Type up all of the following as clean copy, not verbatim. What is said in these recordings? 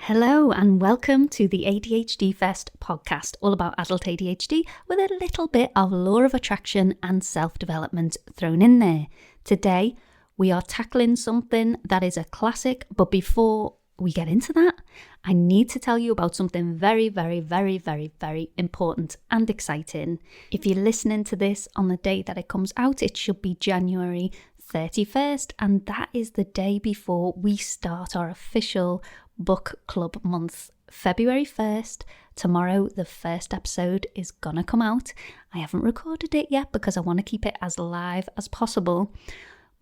Hello and welcome to the ADHD Fest podcast, all about adult ADHD with a little bit of law of attraction and self-development thrown in there. Today, we are tackling something that is a classic, but before we get into that, I need to tell you about something very, very, very, very, very important and exciting. If you're listening to this on the day that it comes out, it should be January 31st, and that is the day before we start our official book club month. February 1st, tomorrow the first episode is gonna come out. I haven't recorded it yet because I want to keep it as live as possible.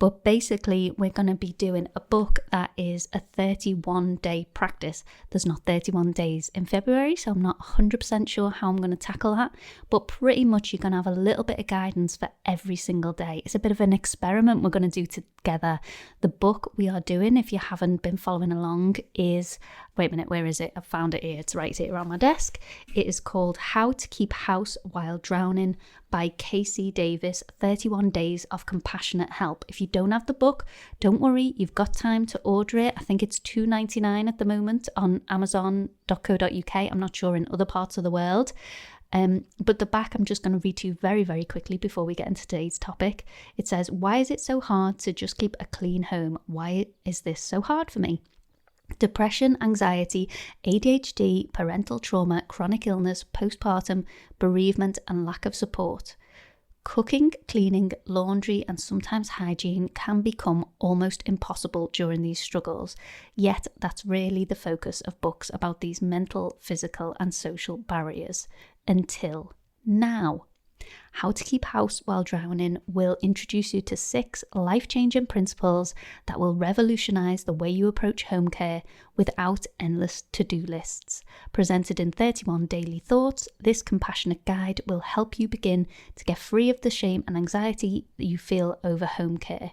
But basically, we're going to be doing a book that is a 31-day practice. There's not 31 days in February, so I'm not 100% sure how I'm going to tackle that. But pretty much you're going to have a little bit of guidance for every single day. It's a bit of an experiment we're going to do together. The book we are doing, if you haven't been following along, is... Wait a minute, where is it? I found it here. It's right here on my desk. It is called How to Keep House While Drowning by Casey Davis, 31 Days of Compassionate Help. If you don't have the book, don't worry. You've got time to order it. I think it's $2.99 at the moment on amazon.co.uk. I'm not sure in other parts of the world. But the back I'm just going to read to you very, very quickly before we get into today's topic. It says, why is it so hard to just keep a clean home? Why is this so hard for me? Depression, anxiety, ADHD, parental trauma, chronic illness, postpartum, bereavement, and lack of support. Cooking, cleaning, laundry, and sometimes hygiene can become almost impossible during these struggles. Yet that's really the focus of books about these mental, physical, and social barriers. Until now. How to Keep House While Drowning will introduce you to 6 life-changing principles that will revolutionise the way you approach home care without endless to-do lists. Presented in 31 daily thoughts, this compassionate guide will help you begin to get free of the shame and anxiety that you feel over home care.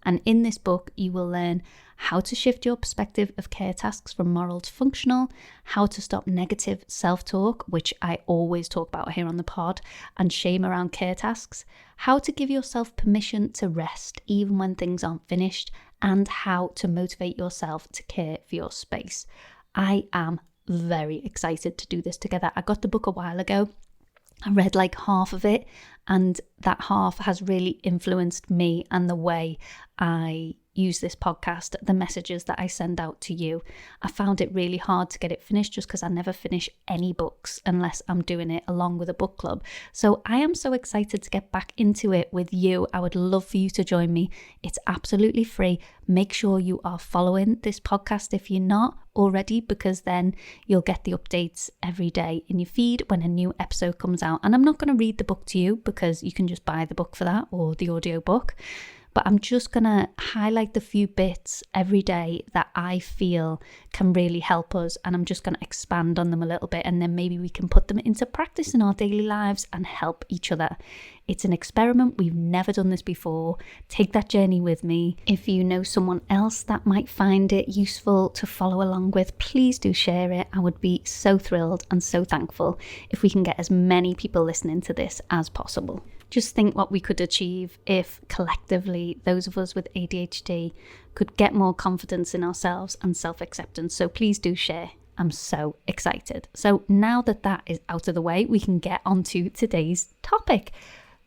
And in this book, you will learn how to shift your perspective of care tasks from moral to functional, how to stop negative self-talk, which I always talk about here on the pod, and shame around care tasks, how to give yourself permission to rest even when things aren't finished, and how to motivate yourself to care for your space. I am very excited to do this together. I got the book a while ago. I read like half of it, and that half has really influenced me and the way I use this podcast, the messages that I send out to you. I found it really hard to get it finished just because I never finish any books unless I'm doing it along with a book club. So I am so excited to get back into it with you. I would love for you to join me. It's absolutely free. Make sure you are following this podcast if you're not already, because then you'll get the updates every day in your feed when a new episode comes out. And I'm not going to read the book to you because you can just buy the book for that, or the audio book. But I'm just going to highlight the few bits every day that I feel can really help us. And I'm just going to expand on them a little bit. And then maybe we can put them into practice in our daily lives and help each other. It's an experiment. We've never done this before. Take that journey with me. If you know someone else that might find it useful to follow along with, please do share it. I would be so thrilled and so thankful if we can get as many people listening to this as possible. Just think what we could achieve if collectively those of us with ADHD could get more confidence in ourselves and self-acceptance. So please do share. I'm so excited. So now that that is out of the way, we can get on to today's topic.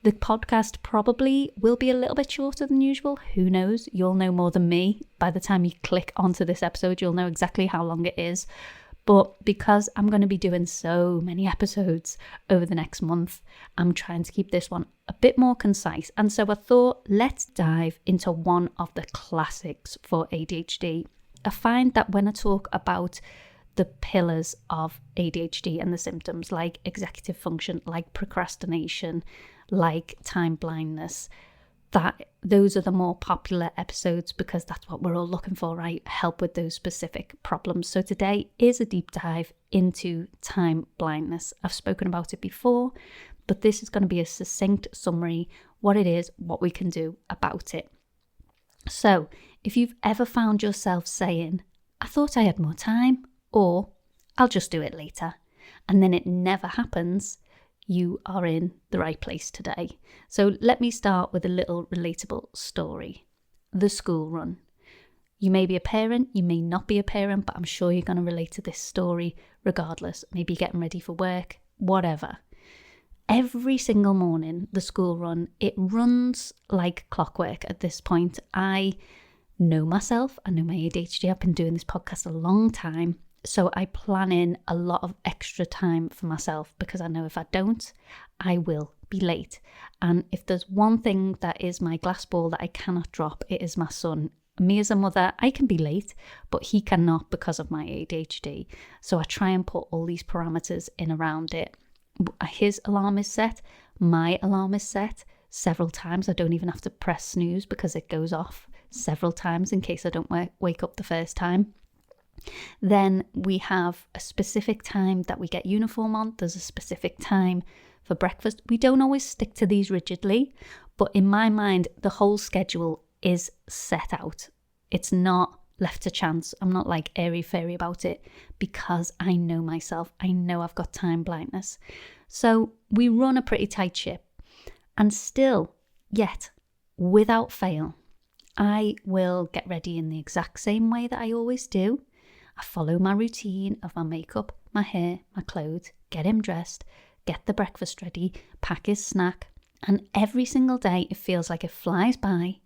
The podcast probably will be a little bit shorter than usual. Who knows? You'll know more than me. By the time you click onto this episode, you'll know exactly how long it is. But because I'm going to be doing so many episodes over the next month, I'm trying to keep this one a bit more concise. And so I thought, let's dive into one of the classics for ADHD. I find that when I talk about the pillars of ADHD and the symptoms, like executive function, like procrastination, like time blindness, that those are the more popular episodes because that's what we're all looking for, right? Help with those specific problems. So today is a deep dive into time blindness. I've spoken about it before, but this is going to be a succinct summary, what it is, what we can do about it. So if you've ever found yourself saying, I thought I had more time, or I'll just do it later, and then it never happens, you are in the right place today. So let me start with a little relatable story. The school run. You may be a parent, you may not be a parent, but I'm sure you're going to relate to this story regardless. Maybe getting ready for work, whatever. Every single morning, the school run, it runs like clockwork at this point. I know myself, I know my ADHD, I've been doing this podcast a long time, so I plan in a lot of extra time for myself because I know if I don't, I will be late. And if there's one thing that is my glass ball that I cannot drop, it is my son. Me as a mother, I can be late, but he cannot because of my ADHD. So I try and put all these parameters in around it. His alarm is set, my alarm is set several times. I don't even have to press snooze because it goes off several times in case I don't wake up the first time. Then we have a specific time that we get uniform on. There's a specific time for breakfast. We don't always stick to these rigidly, but in my mind, the whole schedule is set out. It's not left to chance. I'm not like airy-fairy about it because I know myself. I know I've got time blindness. So we run a pretty tight ship, and still, yet, without fail, I will get ready in the exact same way that I always do. I follow my routine of my makeup, my hair, my clothes, get him dressed, get the breakfast ready, pack his snack, and every single day it feels like it flies by.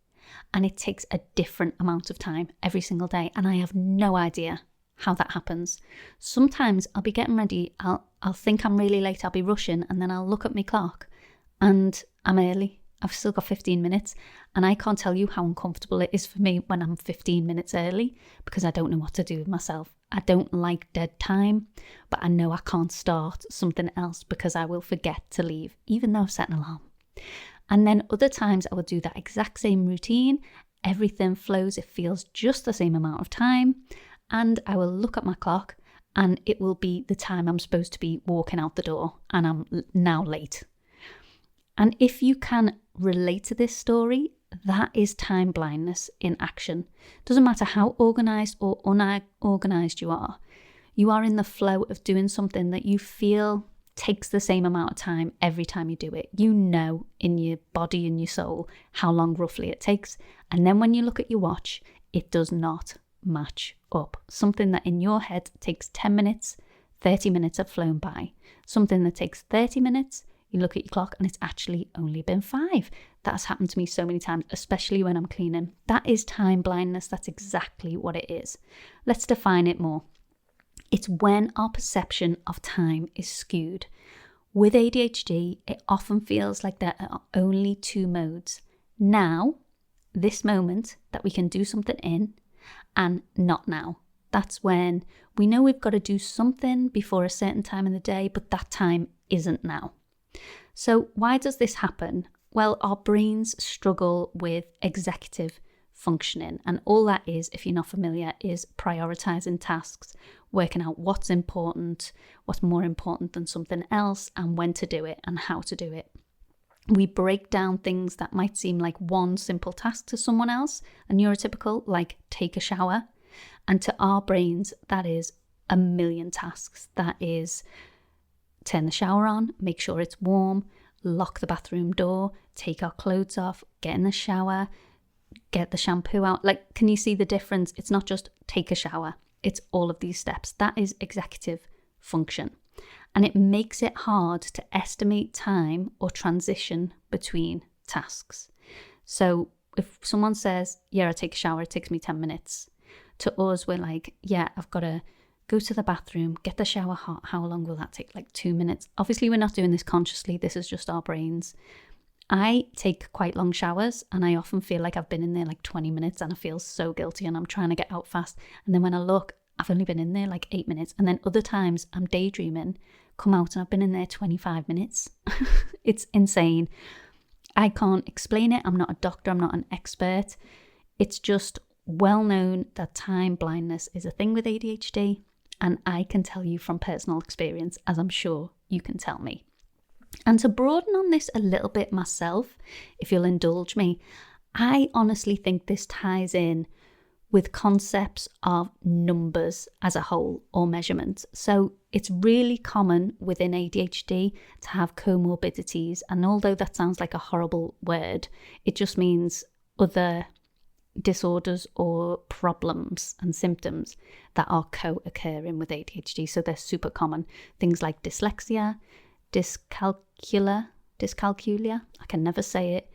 And it takes a different amount of time every single day. And I have no idea how that happens. Sometimes I'll be getting ready. I'll think I'm really late. I'll be rushing. And then I'll look at my clock and I'm early. I've still got 15 minutes. And I can't tell you how uncomfortable it is for me when I'm 15 minutes early because I don't know what to do with myself. I don't like dead time, but I know I can't start something else because I will forget to leave, even though I've set an alarm. And then other times I will do that exact same routine. Everything flows. It feels just the same amount of time. And I will look at my clock and it will be the time I'm supposed to be walking out the door and I'm now late. And if you can relate to this story, that is time blindness in action. Doesn't matter how organised or unorganised you are in the flow of doing something that you feel takes the same amount of time every time you do it. You know in your body and your soul how long roughly it takes. And then when you look at your watch, it does not match up. Something that in your head takes 10 minutes, 30 minutes have flown by. Something that takes 30 minutes, you look at your clock and it's actually only been 5. That's happened to me so many times, especially when I'm cleaning. That is time blindness. That's exactly what it is. Let's define it more. It's when our perception of time is skewed. With ADHD, it often feels like there are only 2 modes. Now, this moment that we can do something in, and not now. That's when we know we've got to do something before a certain time in the day, but that time isn't now. So why does this happen? Well, our brains struggle with executive functioning, and all that is, if you're not familiar, is prioritizing tasks, working out what's important, what's more important than something else, and when to do it and how to do it. We break down things that might seem like one simple task to someone else, a neurotypical, like take a shower, and to our brains that is a million tasks. That is turn the shower on, make sure it's warm, lock the bathroom door, take our clothes off, get in the shower, get the shampoo out. Like, can you see the difference? It's not just take a shower. It's all of these steps. That is executive function. And it makes it hard to estimate time or transition between tasks. So if someone says, yeah, I take a shower, it takes me 10 minutes. To us, we're like, yeah, I've got to go to the bathroom, get the shower hot. How long will that take? Like 2 minutes. Obviously, we're not doing this consciously. This is just our brains. I take quite long showers and I often feel like I've been in there like 20 minutes and I feel so guilty and I'm trying to get out fast. And then when I look, I've only been in there like 8 minutes. And then other times I'm daydreaming, come out and I've been in there 25 minutes. It's insane. I can't explain it. I'm not a doctor. I'm not an expert. It's just well known that time blindness is a thing with ADHD. And I can tell you from personal experience, as I'm sure you can tell me. And to broaden on this a little bit myself, if you'll indulge me, I honestly think this ties in with concepts of numbers as a whole or measurement. So it's really common within ADHD to have comorbidities. And although that sounds like a horrible word, it just means other disorders or problems and symptoms that are co-occurring with ADHD. So they're super common. Things like dyslexia, dyscalculia, I can never say it,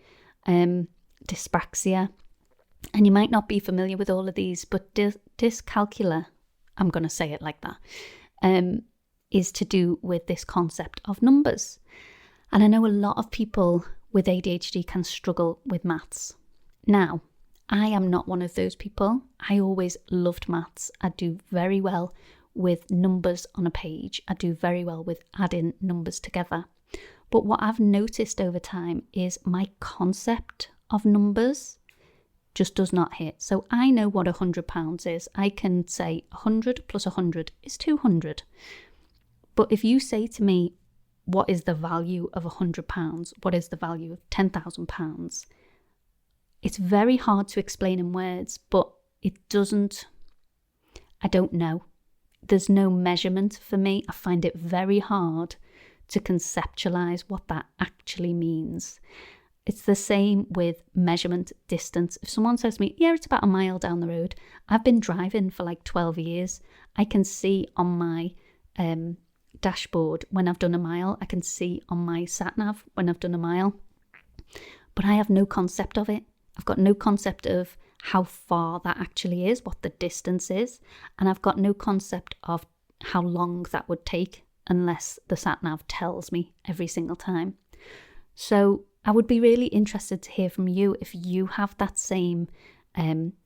dyspraxia. And you might not be familiar with all of these, but dyscalculia, I'm going to say it like that, is to do with this concept of numbers. And I know a lot of people with ADHD can struggle with maths. Now, I am not one of those people. I always loved maths. I do very well with numbers on a page. I do very well with adding numbers together. But what I've noticed over time is my concept of numbers just does not hit. So I know what £100 is. I can say 100 plus 100 is 200. But if you say to me, what is the value of £100? What is the value of £10,000? It's very hard to explain in words, but I don't know. There's no measurement for me. I find it very hard to conceptualize what that actually means. It's the same with measurement distance. If someone says to me, yeah, it's about a mile down the road, I've been driving for like 12 years. I can see on my dashboard when I've done a mile. I can see on my sat nav when I've done a mile. But I have no concept of it. I've got no concept of how far that actually is, what the distance is. And I've got no concept of how long that would take unless the sat nav tells me every single time. So I would be really interested to hear from you if you have that same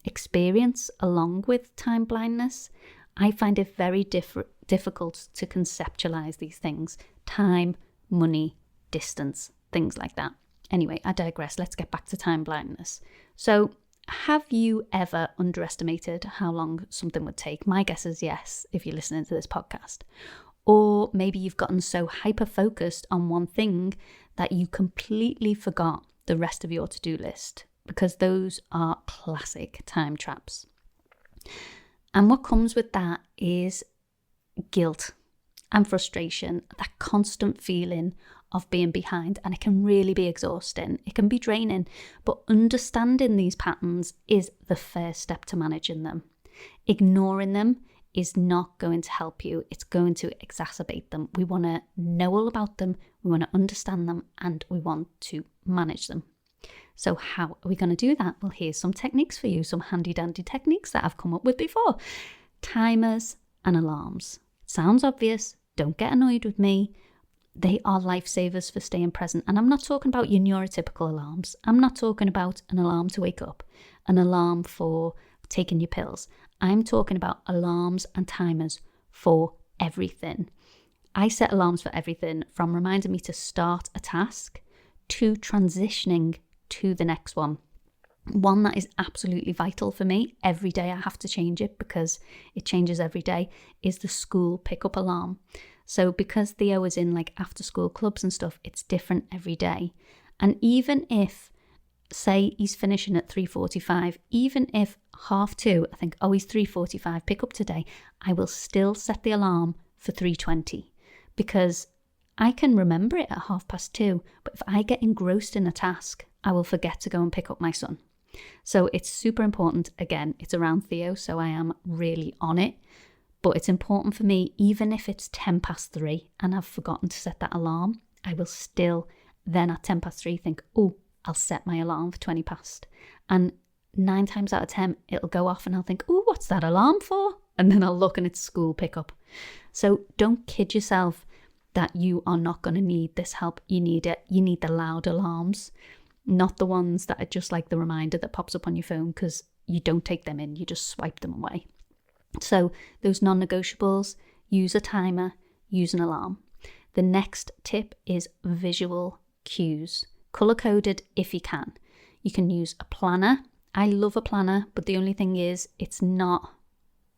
experience along with time blindness. I find it very difficult to conceptualize these things: time, money, distance, things like that. Anyway, I digress. Let's get back to time blindness. So, have you ever underestimated how long something would take? My guess is yes, if you're listening to this podcast. Or maybe you've gotten so hyper-focused on one thing that you completely forgot the rest of your to-do list, because those are classic time traps. And what comes with that is guilt and frustration, that constant feeling of being behind, and it can really be exhausting. It can be draining, but understanding these patterns is the first step to managing them. Ignoring them is not going to help you. It's going to exacerbate them. We want to know all about them, we want to understand them, and we want to manage them. So how are we going to do that? Well, here's some techniques for you, some handy dandy techniques that I've come up with before. Timers and alarms. It sounds obvious. Don't get annoyed with me. They are lifesavers for staying present. And I'm not talking about your neurotypical alarms. I'm not talking about an alarm to wake up, an alarm for taking your pills. I'm talking about alarms and timers for everything. I set alarms for everything, from reminding me to start a task to transitioning to the next one. One that is absolutely vital for me, every day I have to change it because it changes every day, is the school pickup alarm. So because Theo is in like after school clubs and stuff, it's different every day. And even if, say he's finishing at 3:45, even if 2:30, I think, he's 3:45, pick up today, I will still set the alarm for 3:20 because I can remember it at 2:30, but if I get engrossed in a task, I will forget to go and pick up my son. So it's super important. Again, it's around Theo, so I am really on it. But it's important for me, even if it's 3:10 and I've forgotten to set that alarm, I will still then at 3:10 think, I'll set my alarm for 20 past. And 9 times out of 10, it'll go off and I'll think, what's that alarm for? And then I'll look and it's school pickup. So don't kid yourself that you are not going to need this help. You need it. You need the loud alarms, not the ones that are just like the reminder that pops up on your phone, because you don't take them in, you just swipe them away. So those non-negotiables, use a timer, use an alarm. The next tip is visual cues, color-coded if you can. You can use a planner. I love a planner, but the only thing is it's not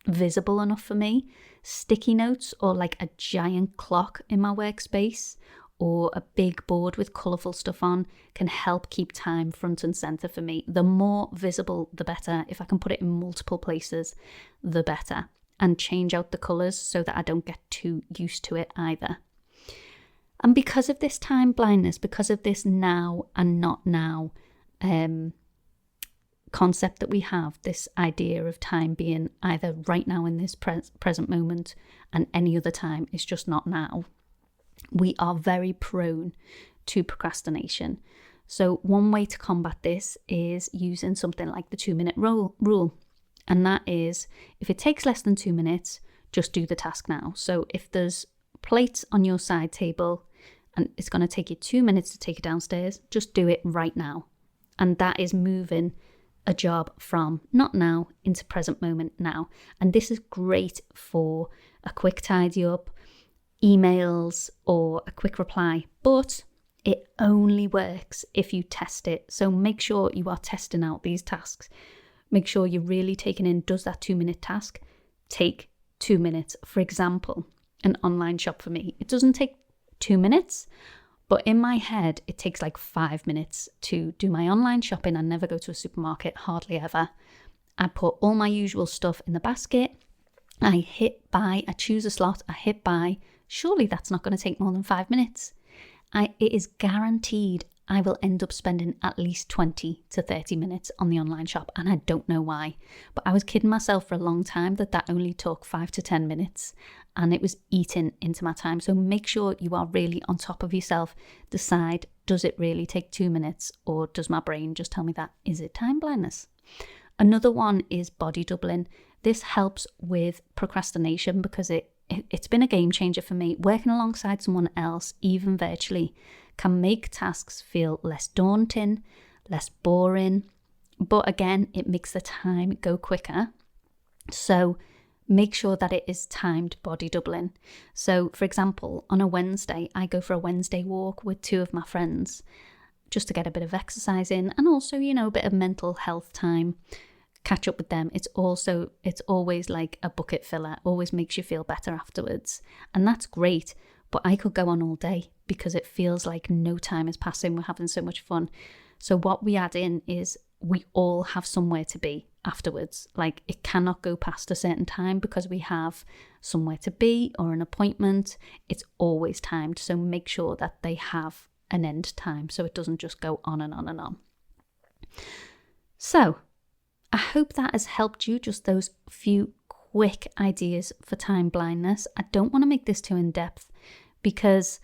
visible enough for me. Sticky notes or like a giant clock in my workspace or a big board with colourful stuff on can help keep time front and centre for me. The more visible, the better. If I can put it in multiple places, the better. And change out the colours so that I don't get too used to it either. And because of this time blindness, because of this now and not now concept that we have, this idea of time being either right now in this present moment and any other time is just not now, we are very prone to procrastination. So one way to combat this is using something like the 2-minute rule. And that is, if it takes less than 2 minutes, just do the task now. So if there's plates on your side table and it's going to take you 2 minutes to take it downstairs, just do it right now. And that is moving a job from not now into present moment now. And this is great for a quick tidy up, emails, or a quick reply, but it only works if you test it. So make sure you are testing out these tasks. Make sure you're really taking in, does that 2-minute task take 2 minutes? For example, an online shop for me, it doesn't take 2 minutes, but in my head, it takes like 5 minutes to do my online shopping. I never go to a supermarket, hardly ever. I put all my usual stuff in the basket. I hit buy, I choose a slot, I hit buy. Surely that's not going to take more than 5 minutes. It is guaranteed I will end up spending at least 20 to 30 minutes on the online shop, and I don't know why. But I was kidding myself for a long time that only took 5 to 10 minutes, and it was eating into my time. So make sure you are really on top of yourself. Decide, does it really take 2 minutes, or does my brain just tell me that? Is it time blindness? Another one is body doubling. This helps with procrastination because it's been a game changer for me. Working alongside someone else, even virtually, can make tasks feel less daunting, less boring. But again, it makes the time go quicker. So make sure that it is timed body doubling. So for example, on a Wednesday, I go for a Wednesday walk with 2 of my friends just to get a bit of exercise in, and also, a bit of mental health time. Catch up with them. It's always like a bucket filler, always makes you feel better afterwards. And that's great, but I could go on all day because it feels like no time is passing. We're having so much fun. So what we add in is we all have somewhere to be afterwards. Like, it cannot go past a certain time because we have somewhere to be or an appointment. It's always timed. So make sure that they have an end time so it doesn't just go on and on and on. So I hope that has helped you, just those few quick ideas for time blindness. I don't want to make this too in-depth because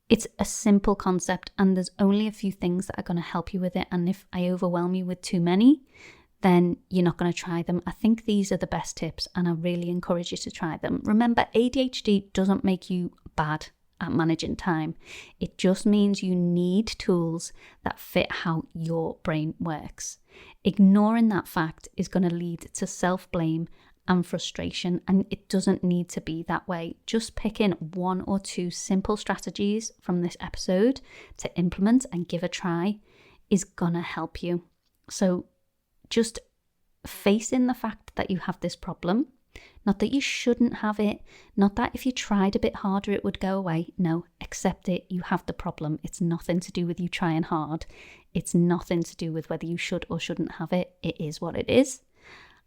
it's a simple concept and there's only a few things that are going to help you with it. And if I overwhelm you with too many, then you're not going to try them. I think these are the best tips and I really encourage you to try them. Remember, ADHD doesn't make you bad at managing time. It just means you need tools that fit how your brain works. Ignoring that fact is going to lead to self-blame and frustration, and it doesn't need to be that way. Just pick in 1 or 2 simple strategies from this episode to implement and give a try is going to help you. So just facing the fact that you have this problem, not that you shouldn't have it, not that if you tried a bit harder it would go away. No, accept it. You have the problem. It's nothing to do with you trying hard. It's nothing to do with whether you should or shouldn't have it. It is what it is.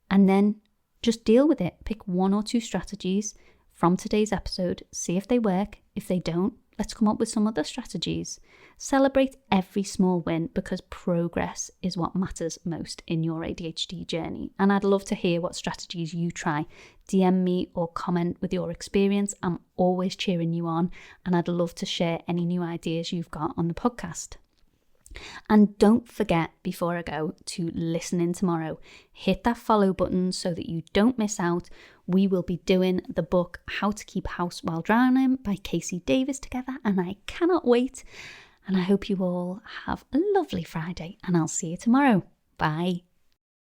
And then just deal with it. Pick 1 or 2 strategies from today's episode. See if they work. If they don't, let's come up with some other strategies. Celebrate every small win because progress is what matters most in your ADHD journey. And I'd love to hear what strategies you try. DM me or comment with your experience. I'm always cheering you on, and I'd love to share any new ideas you've got on the podcast. And don't forget, before I go, to listen in tomorrow. Hit that follow button so that you don't miss out. We will be doing the book How to Keep House While Drowning by Casey Davis together, and I cannot wait. And I hope you all have a lovely Friday, and I'll see you tomorrow. Bye.